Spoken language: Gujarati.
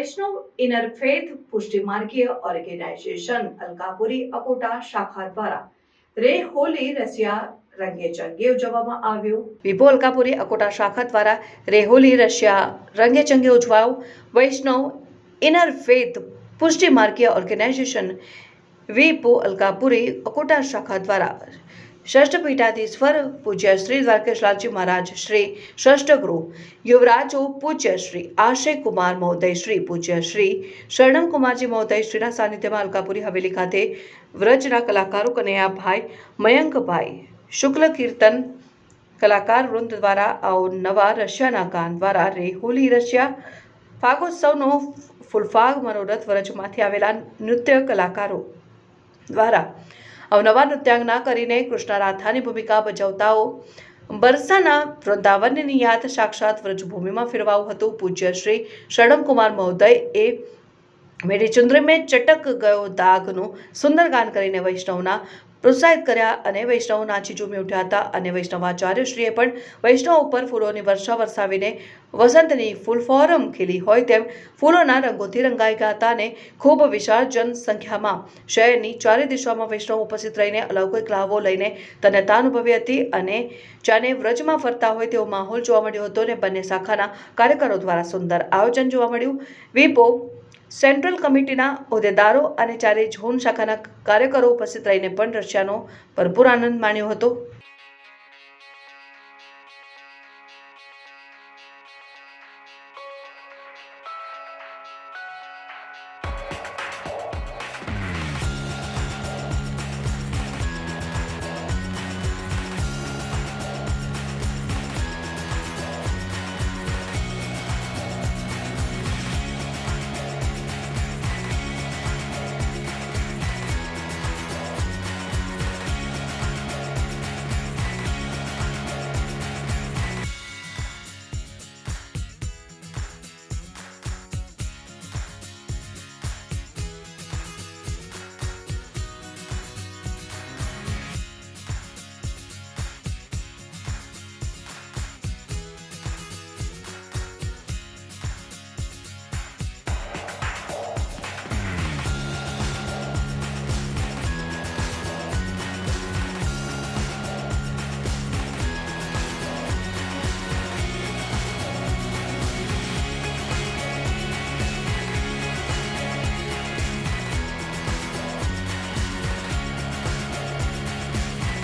વૈષ્ણવ ઇન્ટરફેથ પુષ્ટિમાર્ગીય ઓર્ગેનાઇઝેશન અલકાપુરી અકોટા શાખા દ્વારા રે હોલી રશિયા રંગેચંગે ઉજવવામાં આવ્યું। વિભો અલકાપુરી અકોટા શાખા દ્વારા રે હોલી રશિયા રંગેચંગે ઉજવાયો। વૈષ્ણવ ઇન્ટરફેથ પુષ્ટિમાર્ગીય ઓર્ગેનાઇઝેશન વિભો અલકાપુરી અકોટા શાખા દ્વારા ષષ્ઠ પીઠાધીશ્વર પૂજ્ય શ્રી દ્વારકેશલાલજી મહારાજ શ્રી ષષ્ઠ ગુરુ યુવરાજો પૂજ્ય શ્રી આશય કુમાર મહોદય શ્રી પૂજ્ય શ્રી શરણમ કુમારજી મહોદય શ્રીના સાનિધ્યમાં અલકાપુરી હવેલી ખાતે વ્રજના કલાકારો કનૈયાભાઈ મયંકભાઈ શુક્લ કીર્તન કલાકાર વૃંદ દ્વારા અવનવા રશિયાના ગાન દ્વારા રે હોલી રશિયા ફાગોત્સવનો ફૂલફાગ મનોરથ વ્રજમાંથી આવેલા નૃત્ય કલાકારો દ્વારા અવનવા નૃત્યાંગના કરીને કૃષ્ણ રાધાની ભૂમિકા ભજવતાઓ બરસાના વૃંદાવનની યાદ સાક્ષાત વ્રજભૂમિમાં ફેરવાયું હતું। પૂજ્ય શ્રી શરણમ કુમાર મહોદય એ મેરી ચુંદરી મેં ચટક ગયો દાગનું સુંદર ગાન કરીને વૈષ્ણવના પ્રોત્સાહિત કર્યા અને વૈષ્ણવ નાચી ઝૂમી ઉઠ્યા હતા અને વૈષ્ણવાચાર્યશ્રીએ પણ વૈષ્ણવ ઉપર ફૂલોની વર્ષા વરસાવીને વસંતની ફૂલ ફોરમ ખીલી હોય તેમ ફૂલોના રંગોથી રંગાઈ ગયા હતા અને ખૂબ વિશાળ જનસંખ્યામાં શહેરની ચારે દિશામાં વૈષ્ણવ ઉપસ્થિત રહીને અલૌકિક લાભો લઈને ધન્યતા અનુભવી હતી અને જાણે વ્રજમાં ફરતા હોય તેવો માહોલ જોવા મળ્યો હતો અને બંને શાખાના કાર્યકરો દ્વારા સુંદર આયોજન જોવા મળ્યું। વિપો સેન્ટ્રલ કમિટીના હોદ્દેદારો અને ચારે ઝોન શાખાના કાર્યકરો ઉપસ્થિત રહીને પણ રશિયાનો ભરપૂર આનંદ માણ્યો હતો।